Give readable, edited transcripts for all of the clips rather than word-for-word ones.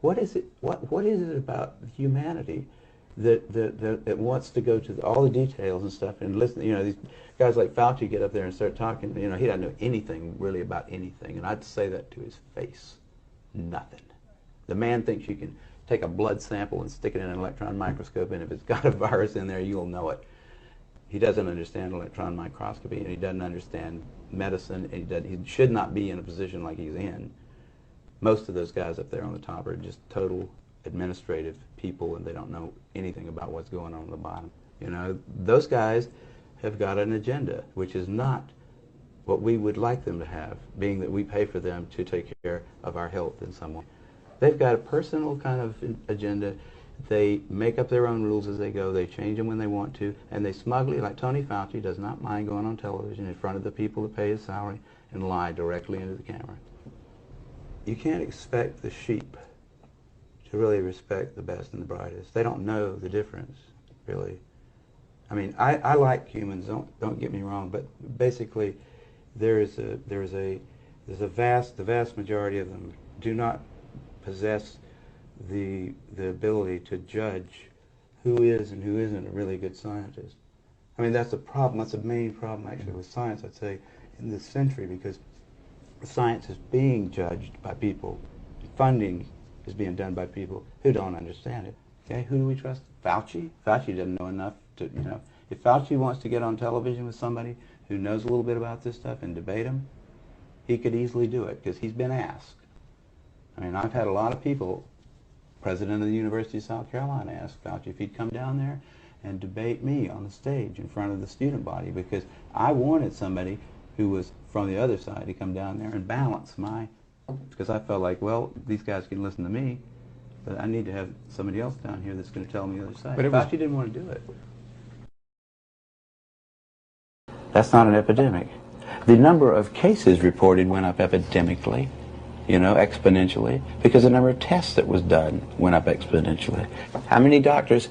What is it? What is it about humanity that wants to go to all the details and stuff and listen? You know, these guys like Fauci get up there and start talking. You know, he doesn't know anything really about anything, and I'd say that to his face. Nothing. The man thinks you can take a blood sample and stick it in an electron microscope, and if it's got a virus in there, you'll know it. He doesn't understand electron microscopy, and he doesn't understand medicine, and he should not be in a position like he's in. Most of those guys up there on the top are just total administrative people, and they don't know anything about what's going on at the bottom. You know, those guys have got an agenda, which is not what we would like them to have, being that we pay for them to take care of our health in some way. They've got a personal kind of agenda. They make up their own rules as they go. They change them when they want to, and they smugly, like Tony Fauci, does not mind going on television in front of the people that pay his salary and lie directly into the camera. You can't expect the sheep to really respect the best and the brightest. They don't know the difference, really. I mean, I like humans. Don't get me wrong, but basically, the vast majority of them do not possess the ability to judge who is and who isn't a really good scientist. I mean, that's a problem. That's the main problem, actually, with science, I'd say, in this century, because science is being judged by people. Funding is being done by people who don't understand it. Okay, who do we trust? Fauci? Fauci doesn't know enough to, you know. If Fauci wants to get on television with somebody who knows a little bit about this stuff and debate him, he could easily do it, because he's been asked. I mean, I've had a lot of people, president of the University of South Carolina, ask Fauci if he'd come down there and debate me on the stage in front of the student body, because I wanted somebody who was from the other side to come down there and balance my, because I felt like, well, these guys can listen to me, but I need to have somebody else down here that's going to tell me the other side. But Fauci didn't want to do it. That's not an epidemic. The number of cases reported went up epidemically, you know, exponentially, because the number of tests that was done went up exponentially. How many doctors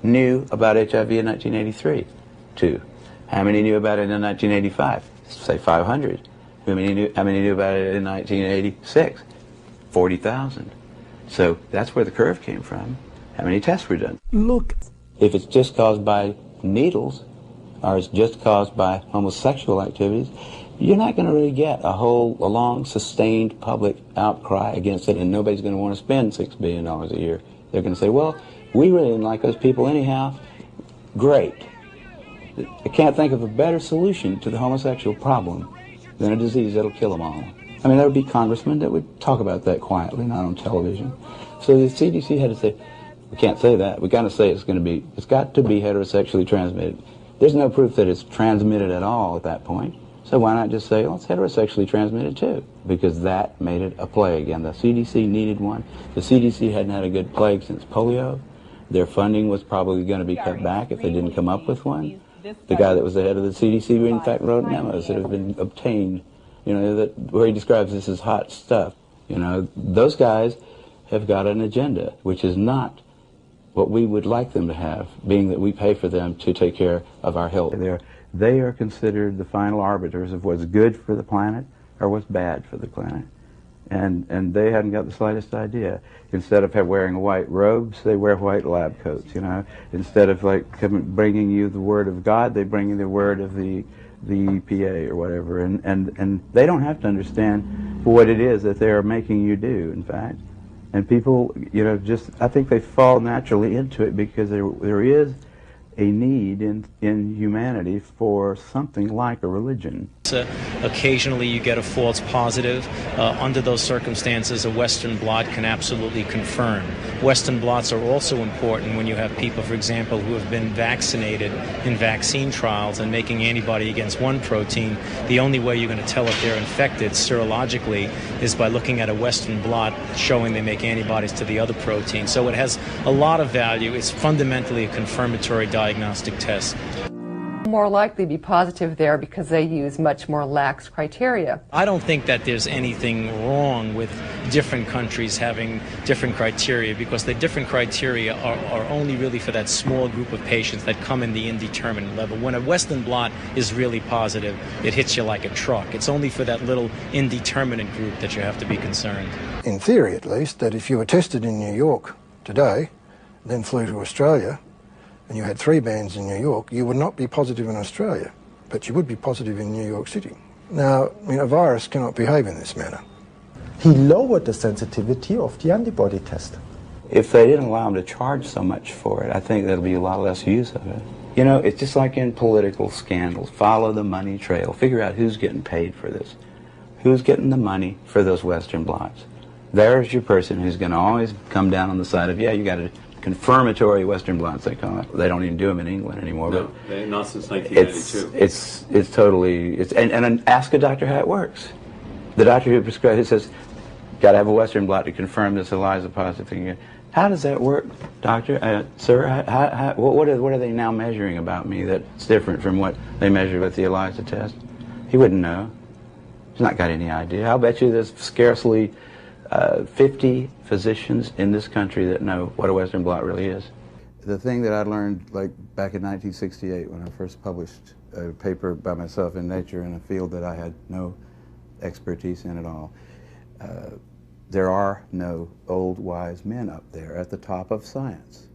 knew about HIV in 1983? 2. How many knew about it in 1985? Say 500. How many knew about it in 1986? 40,000. So that's where the curve came from. How many tests were done? Look, if it's just caused by needles, or it's just caused by homosexual activities, you're not going to really get a long, sustained public outcry against it, and nobody's going to want to spend $6 billion a year. They're going to say, well, we really didn't like those people anyhow. Great. I can't think of a better solution to the homosexual problem than a disease that'll kill them all. I mean, there would be congressmen that would talk about that quietly, not on television. So the CDC had to say, we can't say that. We got to say it's got to be heterosexually transmitted. There's no proof that it's transmitted at all at that point. So why not just say, well, it's heterosexually transmitted too? Because that made it a plague, and the CDC needed one. The CDC hadn't had a good plague since polio. Their funding was probably going to be cut back if they didn't come up with one. The guy that was the head of the CDC, in fact, wrote memos that have been obtained, you know, where he describes this as hot stuff. You know, those guys have got an agenda, which is not what we would like them to have, being that we pay for them to take care of our health. They are considered the final arbiters of what's good for the planet or what's bad for the planet. And they hadn't got the slightest idea. Instead of wearing white robes, they wear white lab coats, you know. Instead of bringing you the word of God, they bring you the word of the EPA or whatever. And they don't have to understand what it is that they're making you do, in fact. And people, you know, I think they fall naturally into it because there is a need in humanity for something like a religion. Occasionally you get a false positive. Under those circumstances, a Western blot can absolutely confirm. Western blots are also important when you have people, for example, who have been vaccinated in vaccine trials and making antibody against one protein. The only way you're going to tell if they're infected serologically is by looking at a Western blot showing they make antibodies to the other protein. So it has a lot of value. It's fundamentally a confirmatory diagnostic test. more likely to be positive there because they use much more lax criteria. I don't think that there's anything wrong with different countries having different criteria, because the different criteria are only really for that small group of patients that come in the indeterminate level. When a Western blot is really positive, it hits you like a truck. It's only for that little indeterminate group that you have to be concerned. In theory, at least, that if you were tested in New York today, then flew to Australia, and you had 3 bands in New York, you would not be positive in Australia, but you would be positive in New York City. Now, I mean, a virus cannot behave in this manner. He lowered the sensitivity of the antibody test. If they didn't allow him to charge so much for it, I think there'll be a lot less use of it. You know, it's just like in political scandals. Follow the money trail. Figure out who's getting paid for this. Who's getting the money for those Western blots. There's your person who's going to always come down on the side of, yeah, you got to confirmatory Western blots, they call it. They don't even do them in England anymore. No, but not since 1992. It's totally, and ask a doctor how it works. The doctor who prescribes it says, got to have a Western blot to confirm this ELISA positive thing. How does that work, doctor? Sir, what are they now measuring about me that's different from what they measured with the ELISA test? He wouldn't know. He's not got any idea. I'll bet you there's scarcely 50 physicians in this country that know what a Western blot really is. The thing that I learned, like back in 1968 when I first published a paper by myself in Nature in a field that I had no expertise in at all, there are no old wise men up there at the top of science.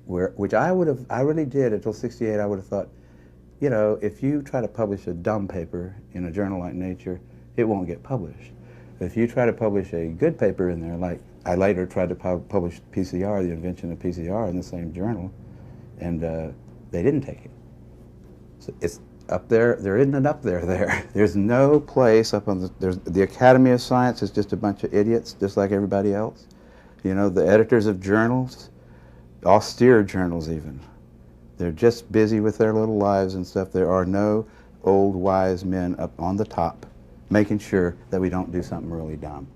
Which I really did until 68. I would have thought, you know, if you try to publish a dumb paper in a journal like Nature, it won't get published. If you try to publish a good paper in there, like I later tried to publish PCR, the invention of PCR, in the same journal, and they didn't take it. So it's up there. There isn't an up there. There's no place up on the Academy of Science is just a bunch of idiots, just like everybody else. You know, the editors of journals, austere journals even, they're just busy with their little lives and stuff. There are no old wise men up on the top making sure that we don't do something really dumb.